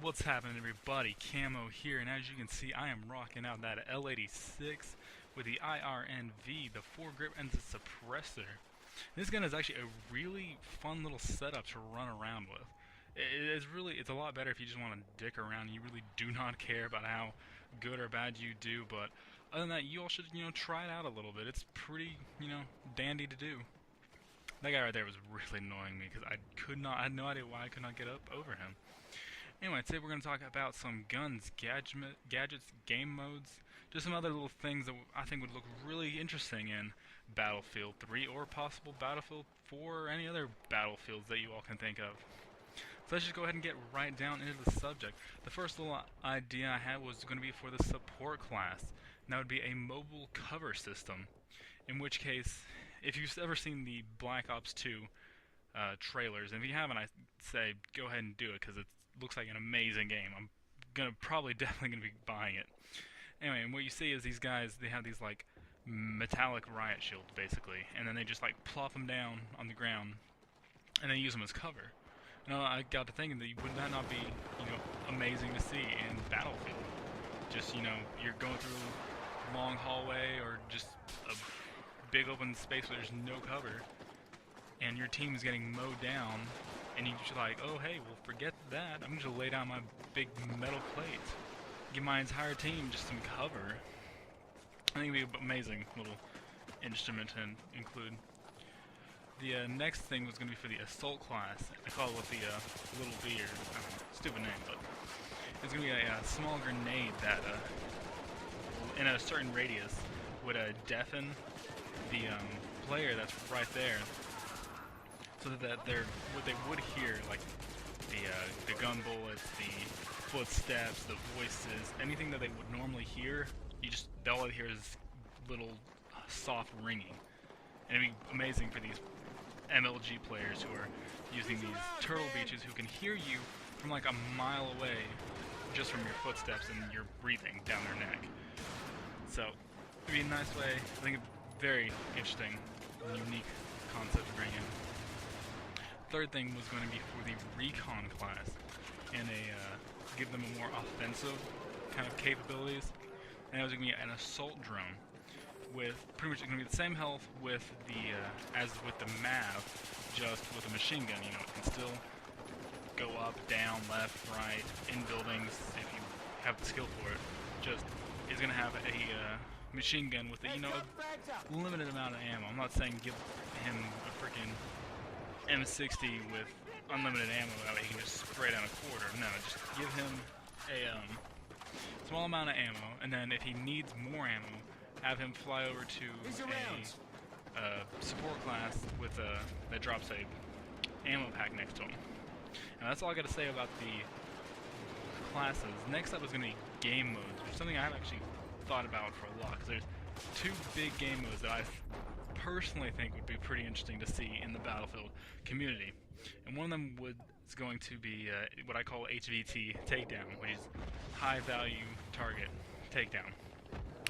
What's happening, everybody? Camo here, and as you can see, I am rocking out that L86 with the IRNV, the foregrip, and the suppressor. This gun is actually a really fun little setup to run around with. It's a lot better if you just want to dick around and you really do not care about how good or bad you do, but other than that, you all should, try it out a little bit. It's pretty, dandy to do. That guy right there was really annoying me because I had no idea why I could not get up over him. Anyway, today we're going to talk about some guns, gadgets, game modes, just some other little things that I think would look really interesting in Battlefield 3 or possible Battlefield 4 or any other battlefields that you all can think of. So let's just go ahead and get right down into the subject. The first little idea I had was going to be for the support class, and that would be a mobile cover system, in which case, if you've ever seen the Black Ops 2 trailers, and if you haven't, I say go ahead and do it because it looks like an amazing game. I'm definitely gonna be buying it. Anyway, and what you see is these guys, they have these like metallic riot shields basically, and then they just like plop them down on the ground, and they use them as cover. I got to thinking that would that not be, amazing to see in Battlefield? Just, you're going through a long hallway or just a big open space where there's no cover, and your team is getting mowed down, and you're just like, oh hey, well forget that, I'm just gonna lay down my big metal plate, give my entire team just some cover. I think it'd be an amazing little instrument to include. The next thing was going to be for the assault class. I call it with the little V, or stupid name, but it's going to be a small grenade that in a certain radius would deafen the player that's right there, so that what they would hear, like the gun bullets, the footsteps, the voices, anything that they would normally hear, all they hear is little soft ringing. And it'd be amazing for these MLG players who are using these turtle beaches, who can hear you from like a mile away just from your footsteps and your breathing down their neck. So it'd be a nice way, I think, a very interesting, unique concept to bring in. Third thing was going to be for the recon class, and give them a more offensive kind of capabilities. And it was going to be an assault drone with pretty much going to be the same health with the as with the MAV, just with a machine gun. It can still go up, down, left, right, in buildings if you have the skill for it. Just is going to have a machine gun with a a limited amount of ammo. I'm not saying give him a freaking M60 with unlimited ammo that way he can just spray down a quarter. No, just give him a small amount of ammo, and then if he needs more ammo, have him fly over to a support class with that drops a ammo pack next to him. And that's all I got to say about the classes. Next up is going to be game modes, which is something I've actually thought about for a lot, because there's two big game modes that I personally think would be pretty interesting to see in the Battlefield community. And one of them is going to be what I call HVT takedown, which is high value target takedown.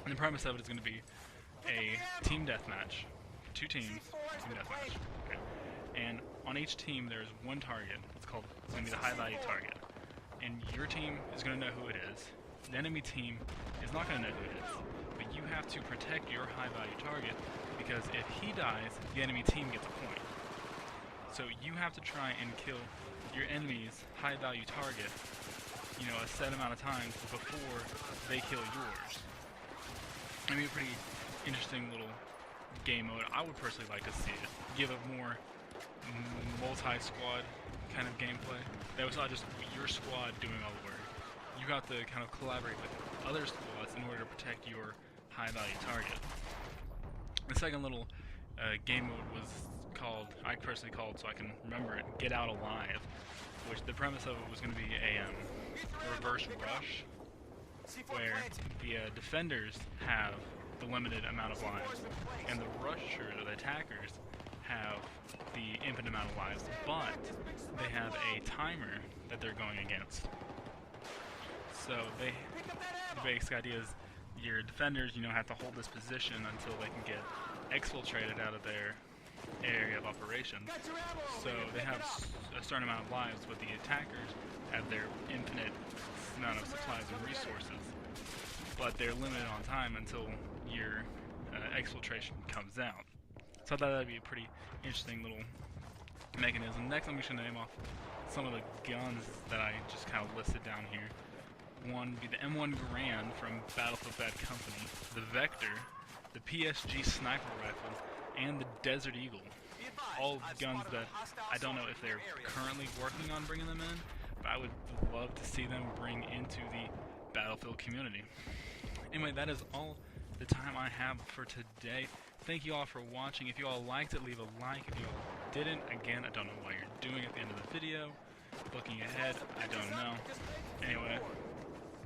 And the premise of it is going to be a team deathmatch, 2 teams, team deathmatch. Okay. And on each team there's one target. It's going to be the high value target. And your team is going to know who it is. The enemy team is not going to know who it is. But you have to protect your high value target, because if he dies, the enemy team gets a point. So you have to try and kill your enemy's high value target, a set amount of times before they kill yours. I mean, a pretty interesting little game mode. I would personally like to see it give a more multi-squad kind of gameplay. That was not just your squad doing all the work. You have to kind of collaborate with other squads in order to protect your high-value target. The second little game mode was called, I personally called so I can remember it, Get Out Alive, which the premise of it was going to be a reverse rush, where the defenders have the limited amount of lives, and the rushers, or the attackers, have the infinite amount of lives, but they have a timer that they're going against. So the basic idea is your defenders, have to hold this position until they can get exfiltrated out of their area of operations. So they have a certain amount of lives, but the attackers have their infinite amount of supplies and resources. But they're limited on time until your exfiltration comes out. So I thought that'd be a pretty interesting little mechanism. Next, I'm just going to name off some of the guns that I just kind of listed down here. One would be the M1 Garand from Battlefield Bad Company, the Vector, the PSG Sniper Rifle, and the Desert Eagle. All guns that I don't know if they're currently working on bringing them in, but I would love to see them bring into the Battlefield community. Anyway, that is all the time I have for today. Thank you all for watching. If you all liked it, leave a like. If you all didn't, again, I don't know why you're doing it at the end of the video. Looking ahead, I don't know. Anyway,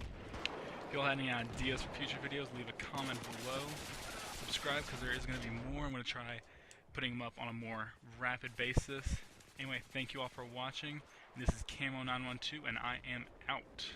if you all had any ideas for future videos, leave a comment below. Subscribe, because there is going to be more. I'm going to try putting them up on a more rapid basis. Anyway, thank you all for watching. This is Camo912, and I am out.